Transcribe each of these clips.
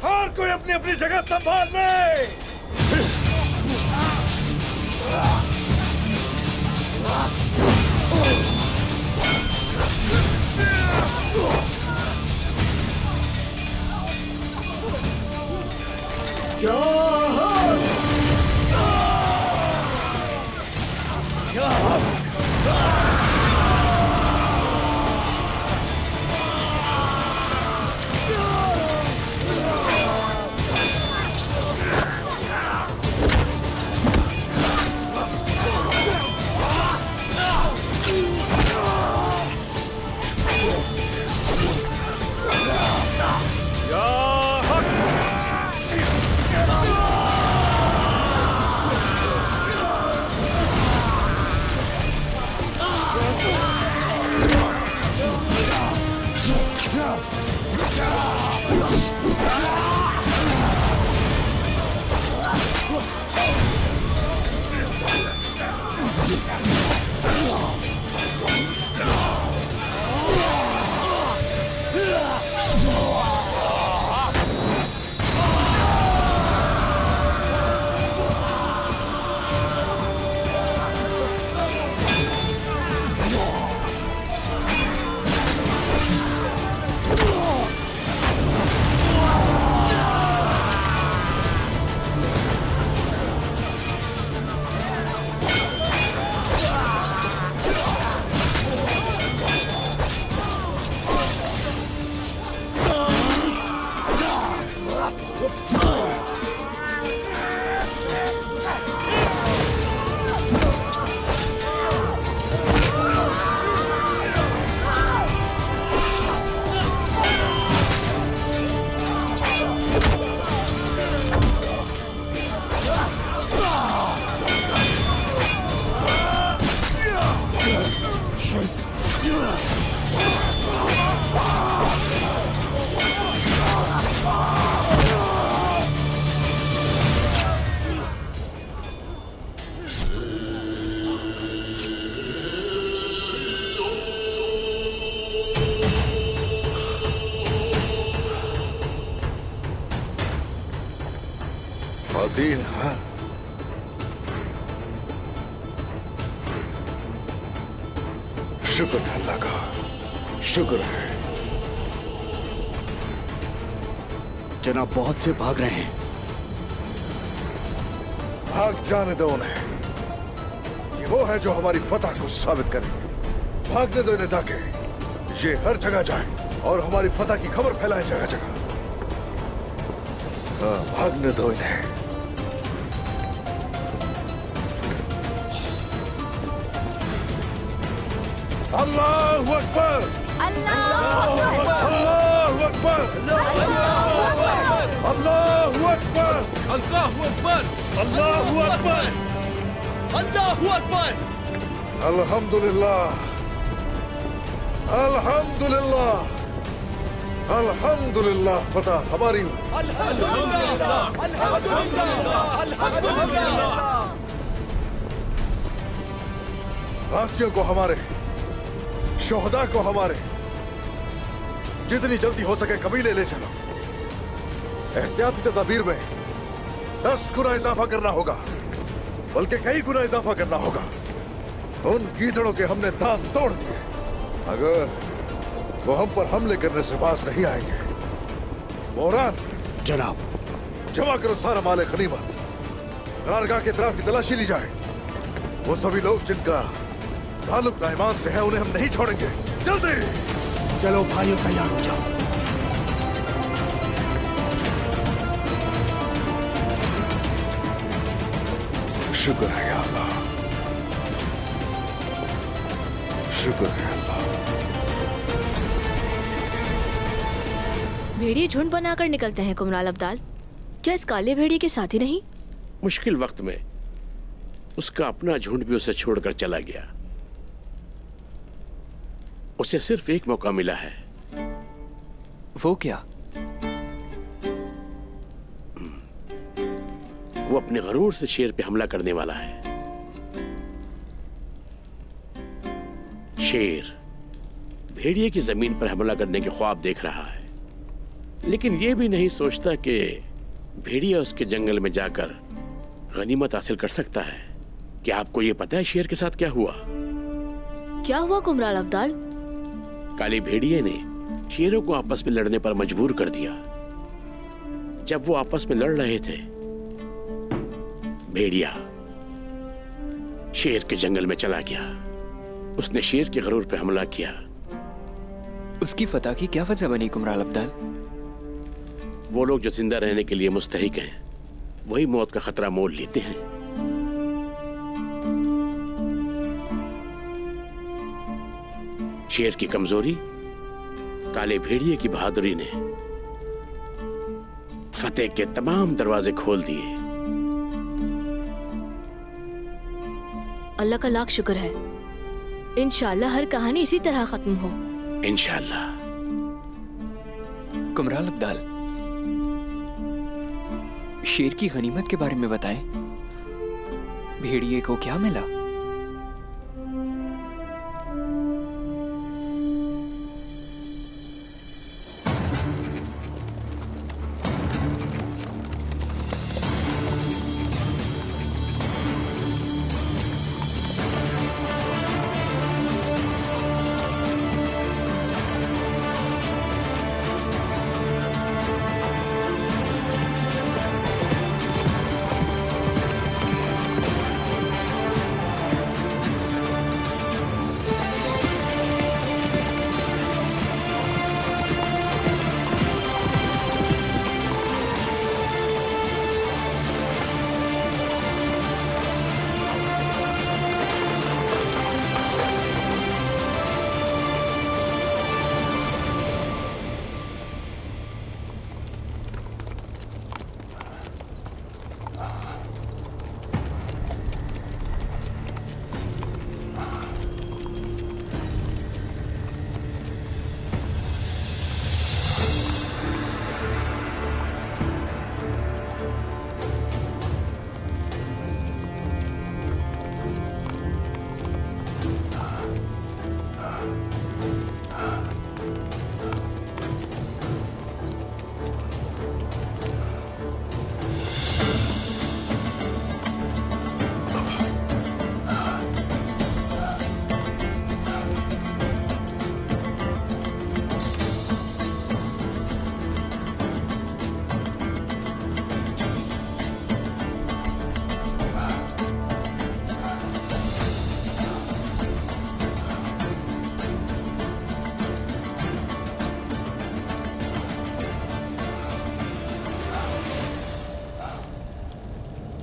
हर कोई अपनी अपनी जगह संभाल ले। दिन हाँ शुक्र है अल्लाह का, शुक्र है। जनाब बहुत से भाग रहे हैं। भाग जाने दो उन्हें, ये वो है जो हमारी फतह को साबित करेंगे। भागने दो इन्हें ताकि ये हर जगह जाए और हमारी फतह की खबर फैलाए जगह जगह। हाँ, भागने दो इन्हें। अल्लाहू अकबर, अल्लाहू अकबर, अल्लाहू अकबर, अल्लाहू अकबर, अल्लाहू अकबर, अल्लाहू अकबर। अल्हम्दुलिल्लाह, अल्हम्दुलिल्लाह, अल्हम्दुलिल्लाह, फतह हमारी हो। अल्हम्दुलिल्लाह, अल्हम्दुलिल्लाह, अल्हम्दुलिल्लाह। गाजियों को हमारे, शोहदा को हमारे, जितनी जल्दी हो सके कबीले ले चलो। एहतियाती तदबीर में 10 गुना इजाफा करना होगा, बल्कि कई गुना इजाफा करना होगा। उन गीदड़ों के हमने दांत तोड़ दिए, अगर वो हम पर हमले करने से बाज नहीं आएंगे। मोहरान, जनाब। जमा करो सारा माल गनीमत, करारगाह के तरफ की तलाशी ली जाए। वो सभी लोग जिनका ताल्लुक नाइमान से है, उन्हें हम नहीं छोड़ेंगे। जल्दी चलो भाइयों, तैयार हो जाओ। शुक्र है या अल्लाह, शुक्र है अल्लाह। भेड़िए झुंड बनाकर निकलते हैं कुमराल अब्दाल। क्या इस काले भेड़िए के साथी नहीं? मुश्किल वक्त में उसका अपना झुंड भी उसे छोड़कर चला गया। उसे सिर्फ एक मौका मिला है। वो क्या? वो अपने गरूर से शेर पे हमला करने वाला है। शेर भेड़िए की जमीन पर हमला करने के ख्वाब देख रहा है, लेकिन ये भी नहीं सोचता कि भेड़िया उसके जंगल में जाकर गनीमत हासिल कर सकता है। क्या आपको ये पता है शेर के साथ क्या हुआ? क्या हुआ कुमराल अब्दाल? काले भेड़िए ने शेरों को आपस में लड़ने पर मजबूर कर दिया। जब वो आपस में लड़ रहे थे, भेड़िया शेर के जंगल में चला गया। उसने शेर के गरूर पर हमला किया। उसकी फतह की क्या वजह बनी कुमराल अब्दाल? वो लोग जो जिंदा रहने के लिए मुस्तहिक हैं, वही मौत का खतरा मोल लेते हैं। शेर की कमजोरी, काले भेड़िए की बहादुरी ने फतेह के तमाम दरवाजे खोल दिए। अल्लाह का लाख शुक्र है। इंशाअल्लाह हर कहानी इसी तरह खत्म हो। इंशाअल्लाह। कुमराल अब्दाल, शेर की गनीमत के बारे में बताएं। भेड़िए को क्या मिला?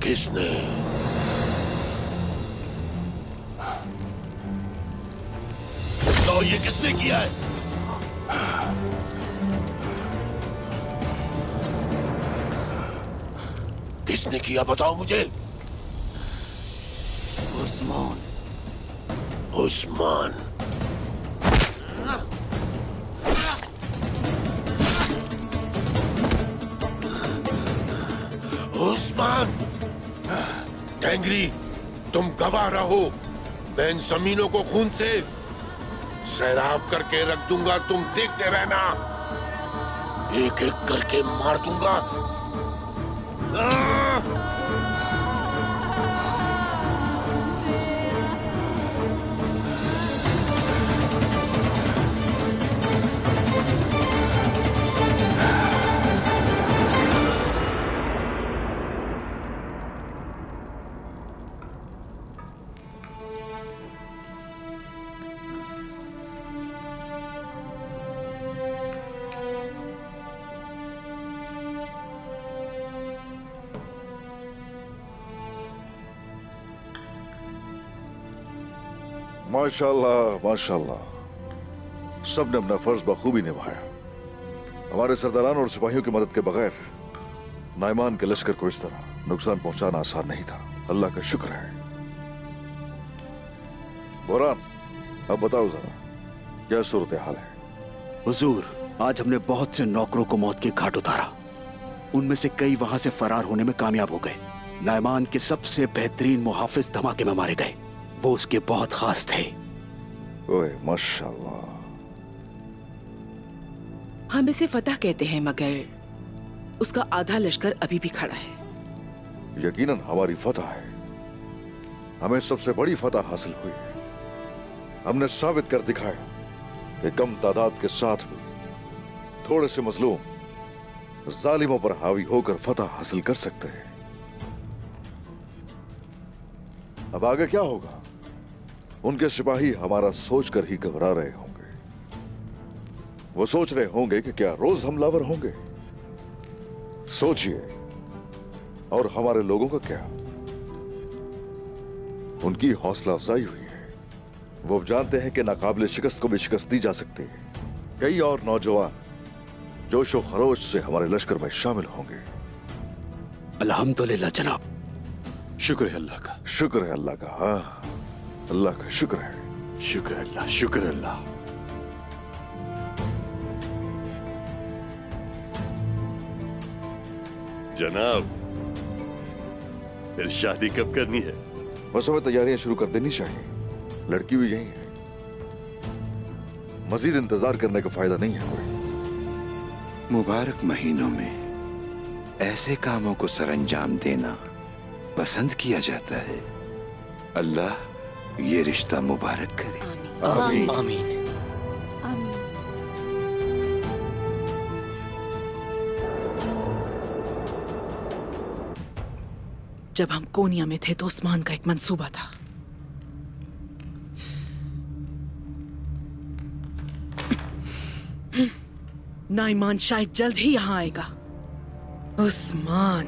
किसने? तो ये किसने किया है? किसने किया बताओ मुझे। उस्मान। उस्मान। उस्मान। टेंगरी, तुम गवाह रहो। मैं इन जमीनों को खून से सैराब करके रख दूंगा, तुम देखते रहना। एक एक करके मार दूंगा। माशाल्लाह माशाल्लाह, सबने अपना फर्ज बखूबी निभाया। हमारे सरदारान और सिपाहियों की मदद के बगैर नाइमान के लश्कर को इस तरह नुकसान पहुंचाना आसान नहीं था। अल्लाह का शुक्र है। बोरान, अब बताओ जरा क्या सूरत हाल है? हुजूर, आज हमने बहुत से नौकरों को मौत के घाट उतारा। उनमें से कई वहां से फरार होने में कामयाब हो गए। नाइमान के सबसे बेहतरीन मुहाफिज धमाके में मारे गए। वो उसके बहुत खास थे। ओए माशाल्लाह। हम इसे फतह कहते हैं, मगर उसका आधा लश्कर अभी भी खड़ा है। यकीनन हमारी फतह है। हमें सबसे बड़ी फतह हासिल हुई है। हमने साबित कर दिखाया कि कम तादाद के साथ भी थोड़े से मजलूम जालिमों पर हावी होकर फतह हासिल कर सकते हैं। अब आगे क्या होगा? उनके सिपाही हमारा सोचकर ही घबरा रहे होंगे। वो सोच रहे होंगे कि क्या रोज हमलावर होंगे। सोचिए, और हमारे लोगों का क्या? उनकी हौसला अफजाई हुई है। वो अब जानते हैं कि नाकाबिले शिकस्त को भी शिकस्त दी जा सकती है। कई और नौजवान जोश व खरोश से हमारे लश्कर में शामिल होंगे। अल्हम्दुलिल्लाह जनाब। शुक्र है अल्लाह का। शुक्र है अल्लाह का। हाँ, अल्लाह का शुक्र है। शुक्र अल्लाह, शुक्र अल्लाह। जनाब, फिर शादी कब करनी है? बस हमें तैयारियां शुरू कर देनी चाहिए। लड़की भी यही है। मजीद इंतजार करने का फायदा नहीं है कोई। मुबारक महीनों में ऐसे कामों को सरअंजाम देना पसंद किया जाता है। अल्लाह ये रिश्ता मुबारक करे। आमीन। आमीन। जब हम कोनिया में थे तो उस्मान का एक मंसूबा था। नाइमान शायद जल्द ही यहां आएगा। उस्मान,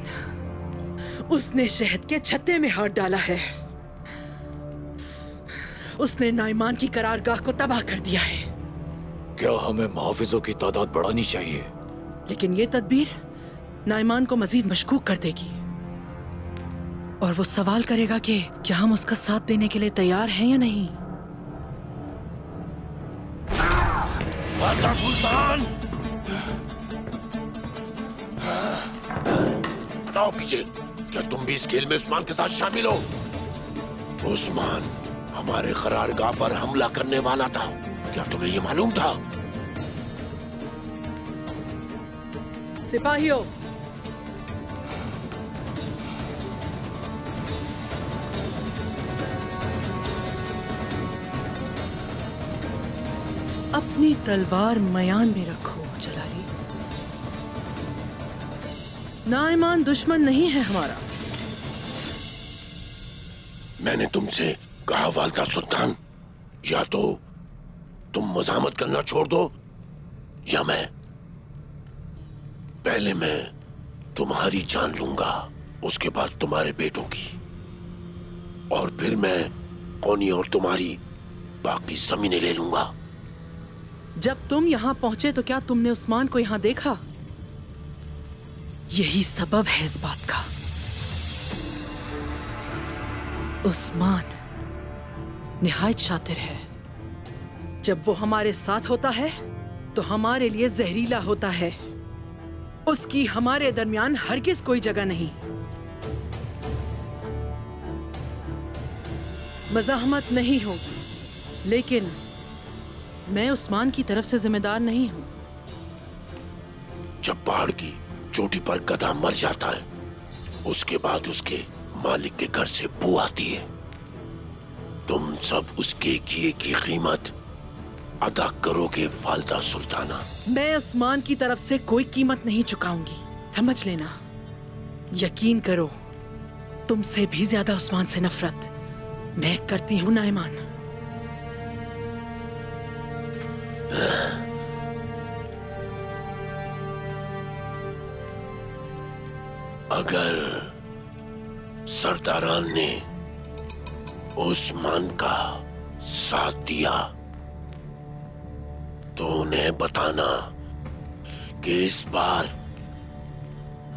उसने शहद के छत्ते में हाथ डाला है। उसने नाइमान की करारगाह को तबाह कर दिया है। क्या हमें मुहाफिजों की तादाद बढ़ानी चाहिए? लेकिन ये तदबीर नाइमान को मजीद मशकूक कर देगी और वो सवाल करेगा कि क्या हम उसका साथ देने के लिए तैयार हैं या नहीं। सुल्तान, बताओ पीछे, क्या तुम भी इस खेल में उस्मान के साथ शामिल हो? उस्मान हमारे करारगाह पर हमला करने वाला था, क्या तुम्हें ये मालूम था? सिपाहियों, अपनी तलवार मयान में रखो जलाली। नाइमान दुश्मन नहीं है हमारा। मैंने तुमसे कहा वालदा सुल्तान, या तो तुम मजामत करना छोड़ दो या मैं तुम्हारी जान लूंगा। उसके बाद तुम्हारे बेटों की, और फिर मैं कौनी और तुम्हारी बाकी जमीनें ले लूंगा। जब तुम यहाँ पहुंचे तो क्या तुमने उस्मान को यहाँ देखा? यही सबब है इस बात का। उस्मान निहायत शातिर है। जब वो हमारे साथ होता है तो हमारे लिए जहरीला होता है। उसकी हमारे दरमियान हरगिज कोई जगह नहीं। मज़ाहमत नहीं होगी, लेकिन मैं उस्मान की तरफ से जिम्मेदार नहीं हूं। जब पहाड़ की चोटी पर गधा मर जाता है, उसके बाद उसके मालिक के घर से बू आती है। तुम सब उसके किए की कीमत अदा करोगे वालिदा सुल्ताना। मैं उस्मान की तरफ से कोई कीमत नहीं चुकाऊंगी, समझ लेना। यकीन करो, तुमसे भी ज्यादा उस्मान से नफरत मैं करती हूं नाइमान। अगर सरदारान ने उस्मान का साथ दिया तो उन्हें बताना कि इस बार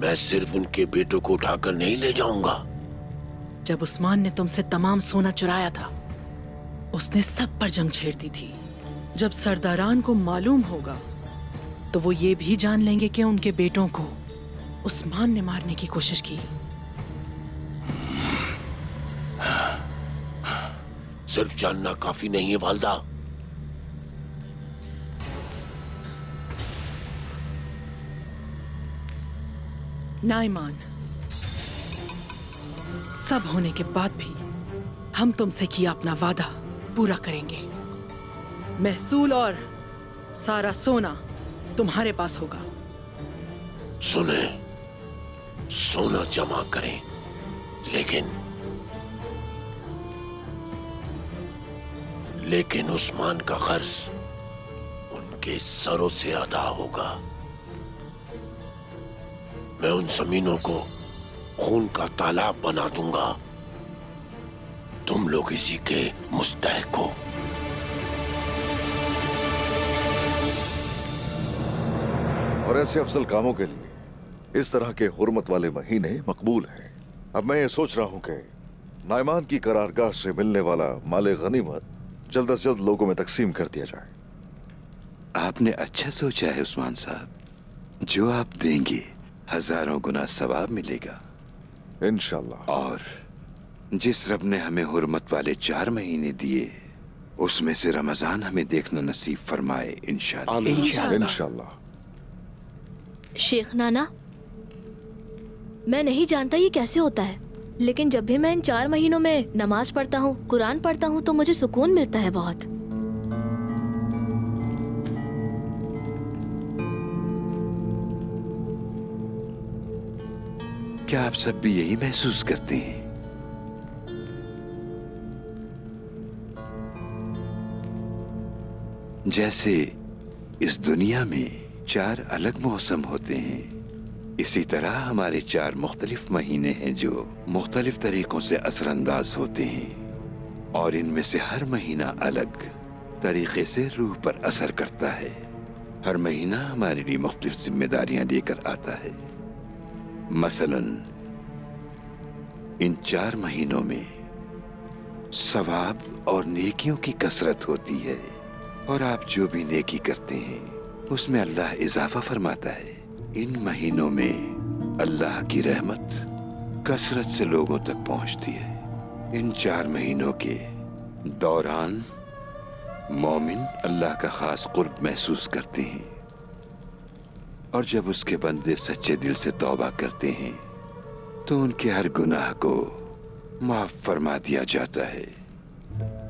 मैं सिर्फ उनके बेटों को उठाकर नहीं ले जाऊंगा। जब उस्मान ने तुमसे तमाम सोना चुराया था, उसने सब पर जंग छेड़ दी थी। जब सरदारान को मालूम होगा तो वो ये भी जान लेंगे कि उनके बेटों को उस्मान ने मारने की कोशिश की। सिर्फ जानना काफी नहीं है वालिदा। नाइमान, सब होने के बाद भी हम तुमसे किया अपना वादा पूरा करेंगे। महसूल और सारा सोना तुम्हारे पास होगा। सुने, सोना जमा करें, लेकिन उस्मान का कर्ज उनके सरों से अदा होगा। मैं उन जमीनों को खून का तालाब बना दूंगा। तुम लोग इसी के मुस्तहिक हो। और ऐसे अफजल कामों के लिए इस तरह के हुर्मत वाले महीने मकबूल हैं। अब मैं ये सोच रहा हूं कि नाइमान की करारगाह से मिलने वाला माले गनीमत जल्द से जल्द लोगों में तकसीम कर दिया जाए। आपने अच्छा सोचा है उस्मान साहब। जो आप देंगे हजारों गुना सवाब मिलेगा इंशाल्लाह। और जिस रब ने हमें हुर्मत वाले 4 महीने दिए, उसमें से रमजान हमें देखना नसीब फरमाए इंशाल्लाह। इंशाल्लाह। शेख नाना, मैं नहीं जानता ये कैसे होता है, लेकिन जब भी मैं इन 4 महीनों में नमाज पढ़ता हूँ, कुरान पढ़ता हूँ, तो मुझे सुकून मिलता है बहुत। क्या आप सब भी यही महसूस करते हैं? जैसे इस दुनिया में 4 अलग मौसम होते हैं, इसी तरह हमारे 4 मुख्तलिफ महीने हैं जो मुख्तलिफ तरीकों से असरअंदाज होते हैं, और इनमें से हर महीना अलग तरीके से रूह पर असर करता है। हर महीना हमारे लिए मुख्तलिफ जिम्मेदारियां लेकर आता है। मसलन इन 4 महीनों में सवाब और नेकियों की कसरत होती है, और आप जो भी नेकी करते हैं उसमें अल्लाह इजाफा फरमाता है। इन महीनों में अल्लाह की रहमत कसरत से लोगों तक पहुंचती है। इन 4 महीनों के दौरान मोमिन अल्लाह का खास कुर्ब महसूस करते हैं, और जब उसके बंदे सच्चे दिल से तौबा करते हैं तो उनके हर गुनाह को माफ फरमा दिया जाता है,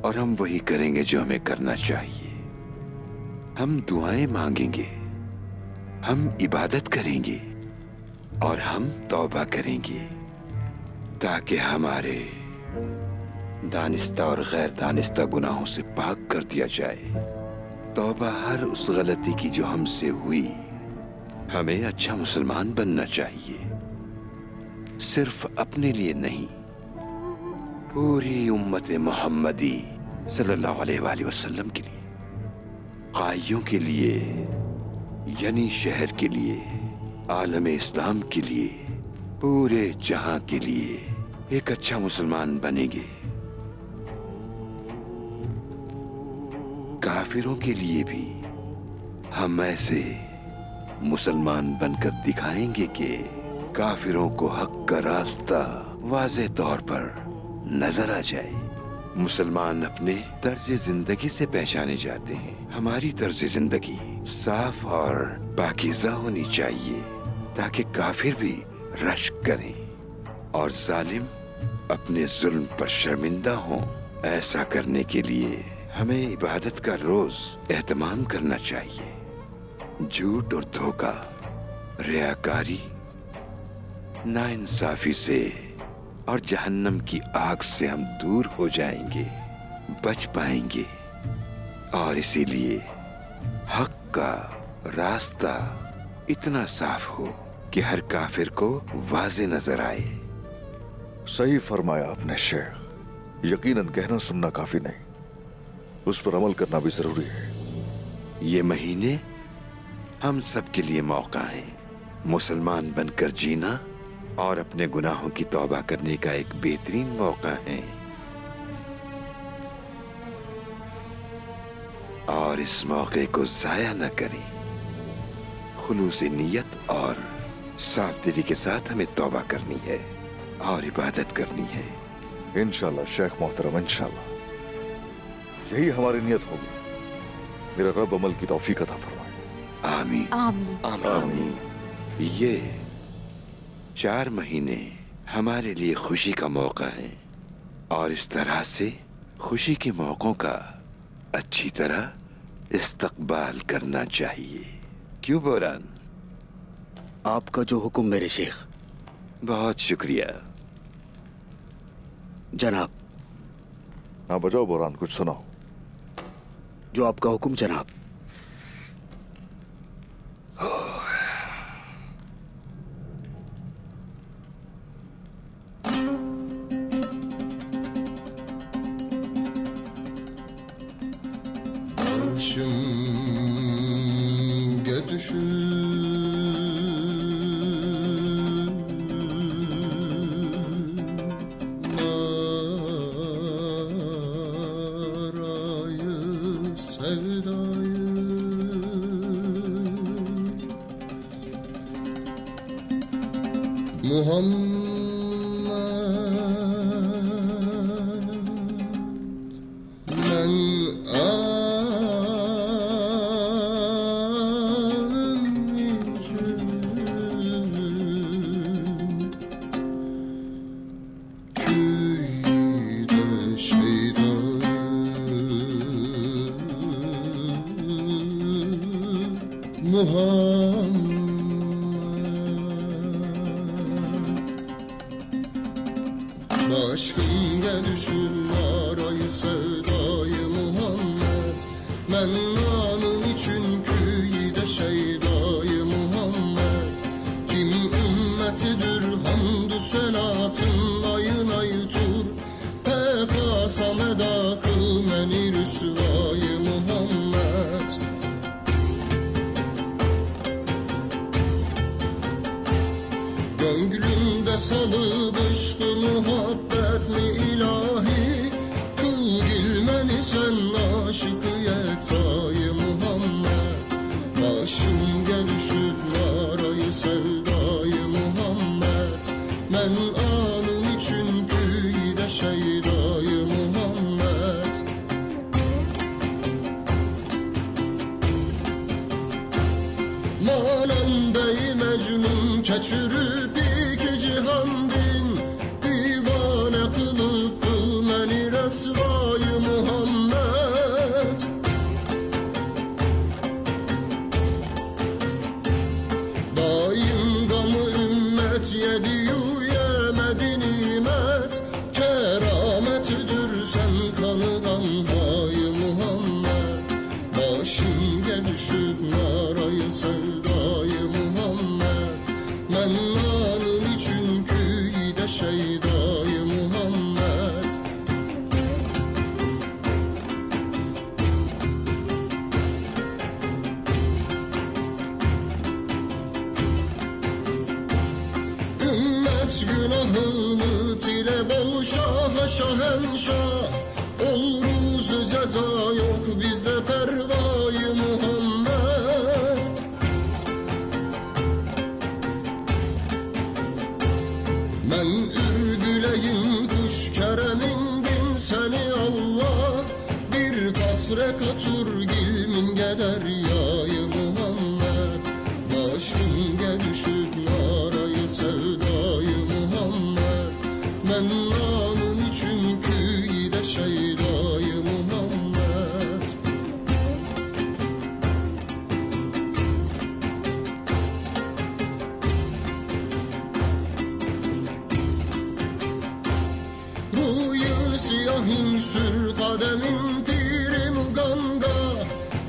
और हम वही करेंगे जो हमें करना चाहिए। हम दुआएं मांगेंगे, हम इबादत करेंगे, और हम तौबा करेंगे, ताकि हमारे दानिस्ता और गैर दानिस्ता गुनाहों से पाक कर दिया जाए। तौबा हर उस गलती की जो हमसे हुई। हमें अच्छा मुसलमान बनना चाहिए। सिर्फ अपने लिए नहीं, पूरी उम्मत मोहम्मदी सल्लल्लाहु अलैहि वसल्लम के लिए, काइयों के लिए, यानी शहर के लिए, आलम इस्लाम के लिए, पूरे जहां के लिए एक अच्छा मुसलमान बनेंगे। काफिरों के लिए भी हम ऐसे मुसलमान बनकर दिखाएंगे कि काफिरों को हक का रास्ता वाज़ेह तौर पर नजर आ जाए। मुसलमान अपने तर्ज जिंदगी से पहचाने जाते हैं। हमारी तर्ज जिंदगी साफ और पाकीज़ा होनी चाहिए ताकि काफिर भी रश्क करें और जालिम अपने जुल्म पर शर्मिंदा हों। ऐसा करने के लिए हमें इबादत का रोज एहतमाम करना चाहिए। झूठ और धोखा, रियाकारी, नाइंसाफी से और जहन्नम की आग से हम दूर हो जाएंगे, बच पाएंगे। और इसीलिए हक का रास्ता इतना साफ हो कि हर काफिर को वाज़ेह नजर आए। सही फरमाया आपने शेख। यकीनन कहना सुनना काफी नहीं, उस पर अमल करना भी जरूरी है। ये महीने हम सब के लिए मौका है मुसलमान बनकर जीना और अपने गुनाहों की तौबा करने का एक बेहतरीन मौका है। और इस मौके को जाया न करें। खुलूस नीयत और साफ दिली के साथ हमें तौबा करनी है और इबादत करनी है। इंशाल्लाह शेख मोहतरम, इंशाल्लाह यही हमारी नियत होगी। मेरा रब अमल की तौफीक अता फरमाए। आमीन आमीन। आमीन। ये 4 महीने हमारे लिए खुशी का मौका है और इस तरह से खुशी के मौकों का अच्छी तरह इस्तकबाल करना चाहिए। क्यों बोरान? आपका जो हुक्म मेरे शेख। बहुत शुक्रिया जनाब। हाँ बजाओ बोरान, कुछ सुनाओ। जो आपका हुक्म जनाब। Aşkımda düşün arayı sevdayı Muhammed Mennanın için küyde şeydayı Muhammed Kim ümmetidir hamdü senatın ayın aytur Pekasam eda kıl meni rüsvayı Muhammed Gönlümde salıp ışkı muhabbet mi ilahi Kıl gilmeni sen aşıkı yektayı Muhammed Başım gelişip narayı sevdayı Muhammed Men anın için küyde şeydayı Muhammed Manandayı mecnun keçürüp iki cihan din Divane kılıp kıl meni resvayı Muhammed Daim gamı ümmet yediyu yemedi nimet Kerametidir sen kanılan hayı Muhammed Başım gelişip narayı sevdayı Muhammed Mennanın için küy günahını tile bol şaha şahenşah. Ol ruzu ceza yok bizde pervayı Muhammed. Ben ürgüleyim kuş keremin bin seni Allah. Bir tatre katur gilmin geder yayı Muhammed. Başım gelişip narayı sevdayı Muhammed. Mennanın için küyde şeydayı Muhammed. Ruyu siyahin sür kademin pirim ganga.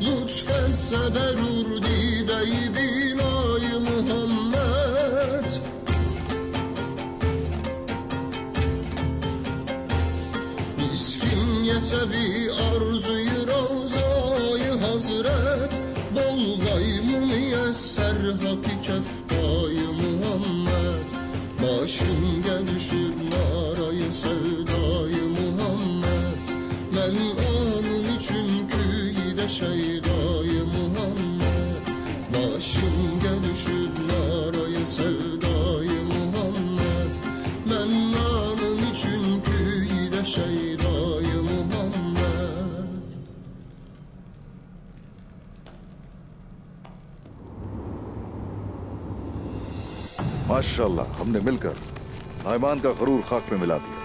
Lütfetse berur dideyi binayı Muhammed. Miskin yesevi arzuyu ravzayı hazret. Bol gaymı müyesser haki keftayı Muhammed. Başım gelişir narayı sevdayı Muhammed. Ben onun için küyde şeydayı Muhammed. Başım gelişir narayı sevdayı Muhammed. Ben onun için küyde şeydayı Muhammed. माशाल्लाह, हमने मिलकर नाइमान का गरूर खाक में मिला दिया।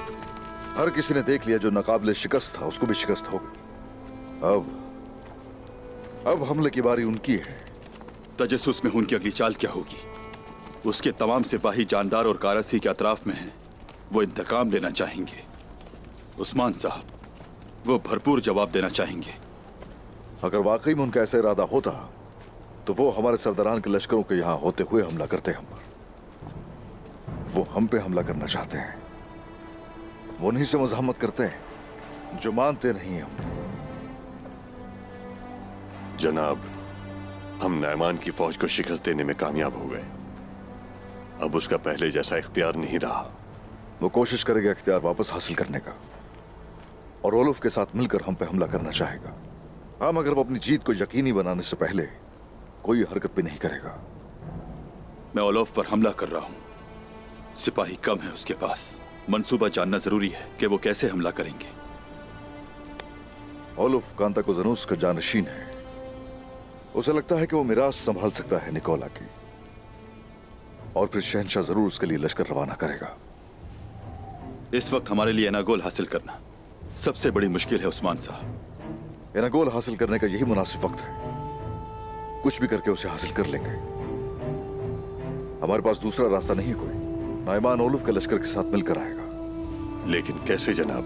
हर किसी ने देख लिया जो नाकाबिले शिकस्त था उसको भी शिकस्त हो गई। अब हमले की बारी उनकी है। तजस्सुस में उनकी अगली चाल क्या होगी? उसके तमाम सिपाही जानदार और कारसी के अतराफ में हैं। वो इंतकाम लेना चाहेंगे। उस्मान साहब, वो भरपूर जवाब देना चाहेंगे। अगर वाकई में उनका ऐसा इरादा होता तो वो हमारे सरदारान के लश्करों के यहाँ होते हुए हमला करते हम पर। वो हम पे हमला करना चाहते हैं। वो उन्हीं से मज़ाहमत करते हैं जो मानते नहीं हैं हमको। जनाब, हम नैमान की फौज को शिकस्त देने में कामयाब हो गए। अब उसका पहले जैसा इख्तियार नहीं रहा। वो कोशिश करेगा इख्तियार वापस हासिल करने का और ओलुफ के साथ मिलकर हम पे हमला करना चाहेगा। हाँ, मगर वो अपनी जीत को यकीनी बनाने से पहले कोई हरकत भी नहीं करेगा। मैं ओलोफ पर हमला कर रहा हूं। सिपाही कम है उसके पास। मंसूबा जानना जरूरी है कि वो कैसे हमला करेंगे। ओलुफ कांता को जनुस का जानशीन है। उसे लगता है कि वो मिराज संभाल सकता है निकोला की, और फिर शहंशाह जरूर उसके लिए लश्कर रवाना करेगा। इस वक्त हमारे लिए एनागोल हासिल करना सबसे बड़ी मुश्किल है उस्मान साहब। एनागोल हासिल करने का यही मुनासिब वक्त है। कुछ भी करके उसे हासिल कर लेंगे। हमारे पास दूसरा रास्ता नहीं है कोई। नाइमान ओलुफ के लश्कर के साथ मिलकर आएगा। लेकिन कैसे जनाब?